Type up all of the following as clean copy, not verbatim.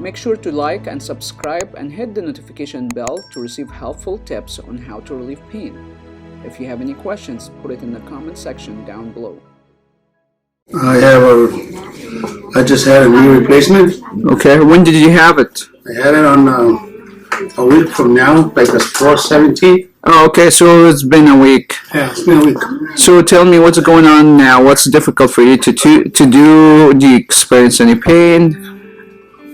Make sure to like and subscribe and hit the notification bell to receive helpful tips on how to relieve pain. If you have any questions, put it in the comment section down below. I just had a knee replacement. Okay, when did you have it? I had it on a week from now, like the 4/17. Oh, okay, so it's been a week. Yeah, it's been a week. So tell me what's going on now. What's difficult for you to do? Do you experience any pain?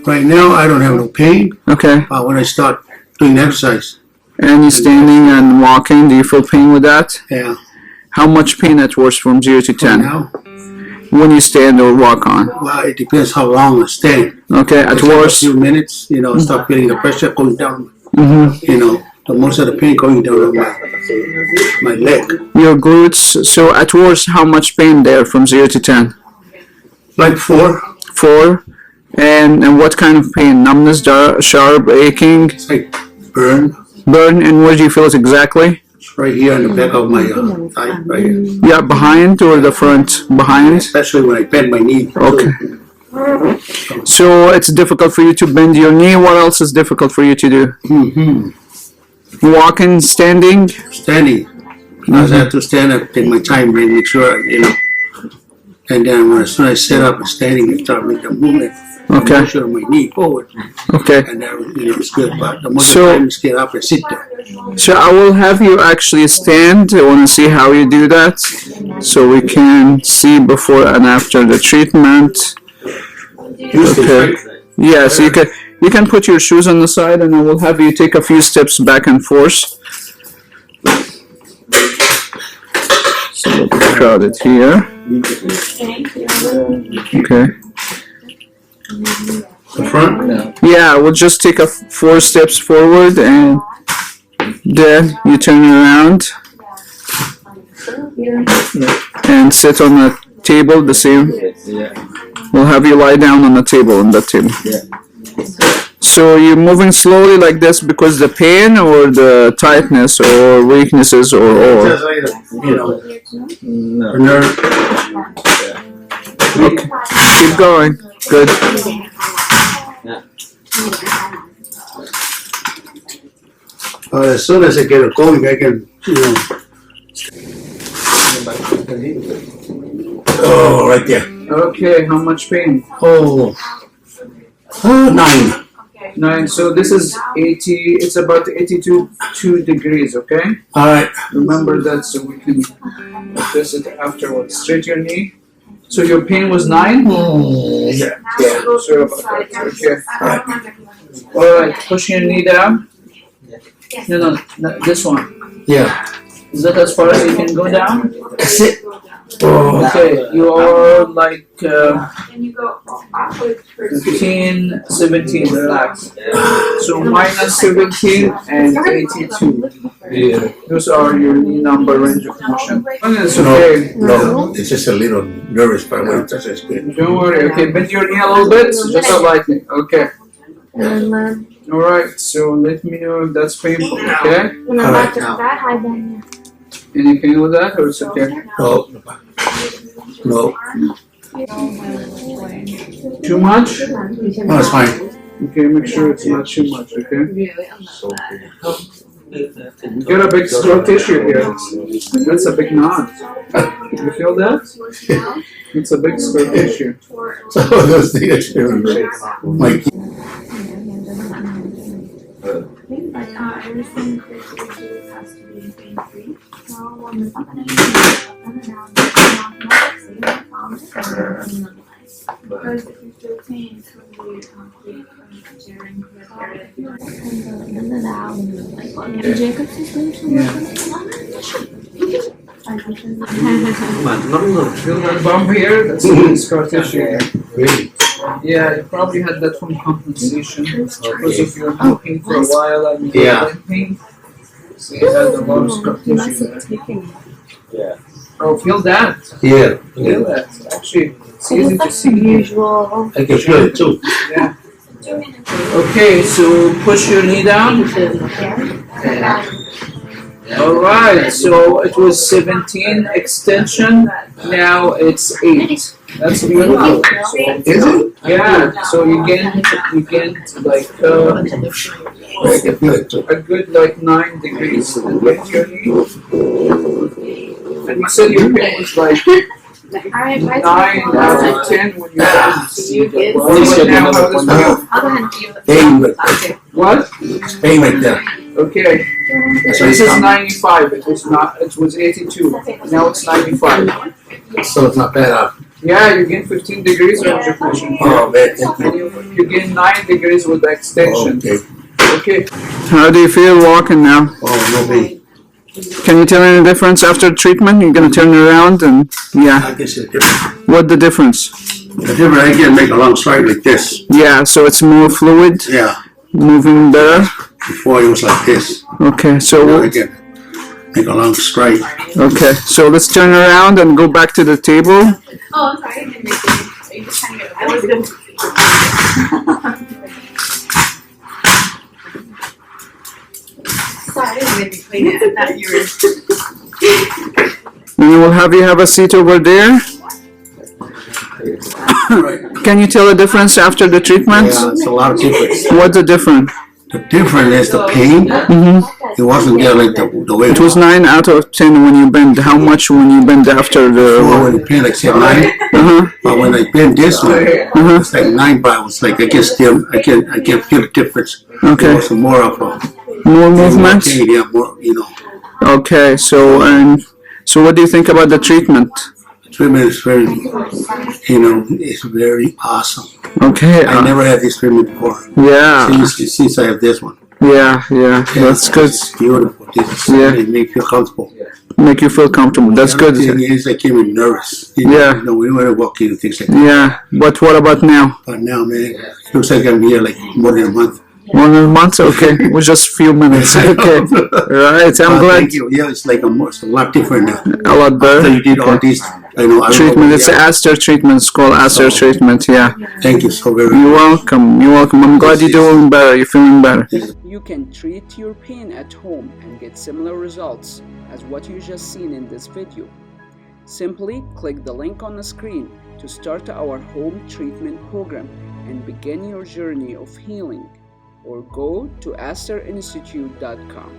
Right now, I don't have no pain. Okay. When I start doing exercise. And you standing and walking, do you feel pain with that? Yeah. How much pain at worst from 0 to 10? Now, when you stand or walk on? well, it depends how long I stand. Okay, at worst. A few minutes, start feeling the pressure going down. Mm-hmm. The most of the pain going down on my leg. Your glutes. So at worst, how much pain there from 0 to 10? Like 4. 4. And what kind of pain? Numbness, sharp, aching? It's like burn. Burn, and where do you feel it exactly? It's right here on the back of my thigh, right here. Yeah, behind or the front? Behind? Especially when I bend my knee. Okay. So it's difficult for you to bend your knee. What else is difficult for you to do? Walking, standing? Standing. I have to stand up, take my time, and make sure, And then as soon as I sit up and standing, I start making a movement. Okay. Make sure my knee forward. Okay. And then, it's good. But the more time you get up and sit there. So I will have you actually stand. I want to see how you do that, so we can see before and after the treatment. Okay. Yes, you can put your shoes on the side, and I will have you take a few steps back and forth. So we'll crowd it here. Okay. The front? Yeah, we'll just take 4 steps forward, and then you turn around and sit on the table the same. We'll have you lie down on the table, on that table. So you're moving slowly like this because the pain or the tightness or weaknesses or? Nerve. Okay. Keep going. Good. As soon as I get it going, I can, Oh, right there. Okay, how much pain? 9. 9. So this is 80. It's about 82 degrees. Okay. All right. Remember that, so we can adjust it afterwards. Straight your knee. So your pain was 9. Yeah. Sorry about that. Okay. All right. Push your knee down. No, this one. Yeah. Is that as far as you can go down? That's it. Okay, you are like 15, 17, relax. So minus 17 and 82. Those are your knee number range of motion. It's okay. No, it's just a little nervous, but when it does, it's good. Don't worry. Okay, bend your knee a little bit, just slightly. Okay. Alright, so let me know if that's painful, okay? Any pain with that, or it's okay? No. No. Too much? No, it's fine. Okay, make sure it's not too much, okay? You got a big scar tissue here. That's a big knot. You feel that? It's a big scar tissue. So those things my everything has to be pain-free. Because if you feel pain, it's really complete during the period. Feel that bump here? That's a big scar tissue. really. Yeah, you probably had that from compensation because if you're walking for a while and you have pain. So you had a lot of scar tissue. Yeah. Oh, feel that? Yeah. Feel that. Actually, it's easy to see. Unusual. I can feel it too. Yeah. Okay, so push your knee down. Alright, so it was 17 extension, now it's 8. That's beautiful. Is it? Yeah, so you gain like I can feel it too. a good like 9 degrees in your knee. And you said your pain was like 9 out of 10 when you now how does it feel? Pain, but What? it's pain right there. Okay. That's This is right. 95. It was 82. Now it's 95. So it's not bad. Yeah, you gain 15 degrees on your pressure. Oh man, thank And you. you gain 9 degrees with the extension. Okay. Okay. How do you feel walking now? Oh, no pain. Can you tell any difference after treatment? You're gonna turn around and I yeah. guess it's different. What the difference? The difference, I can make a long stride like this. Yeah, so it's more fluid, Yeah. moving better. Before it was like this. Okay, Now so I can make a long stride. okay, so let's turn around and go back to the table. Oh, I'm sorry, I didn't make it. Are you just trying to get I was going Sorry, I didn't mean to clean it. I thought you were. And we'll have you have a seat over there. Right. Can you tell the difference after the treatment? Yeah, it's a lot of difference. What's the difference? The difference is the pain. Mm-hmm. It wasn't there like the way It was 9 out of 10 when you bend. How much when you bend after before when the? the pain like say 9. Uh-huh. But when I bend this way, Uh-huh. it's like 9. But I was like I can feel the difference. Okay. It was more of a More movement. pain, yeah, more Okay, so what do you think about the treatment? treatment is very it's very awesome. Okay. I never had this treatment before. Yeah. Since I have this one. Yeah. That's good. It's beautiful. Yeah. It makes you comfortable. Make you feel comfortable. That's The good. thing is, I came in nervous. Yeah. We don't want to walk in and things like that. Yeah. But what about now? But now, man, it looks like I'm here like more than a month. 1 month? Okay. It was just a few minutes. Okay. Right. I'm glad. Thank you. Yeah, it's like it's a lot different now. A lot After better. you did all these, Treatment. It's ASTR treatment. It's called ASTR treatment. Yeah. Thank you so very You're much. welcome. You're welcome. I'm glad you're doing better. You're feeling better. You can treat your pain at home and get similar results as what you just seen in this video. Simply click the link on the screen to start our home treatment program and begin your journey of healing, or go to asterinstitute.com.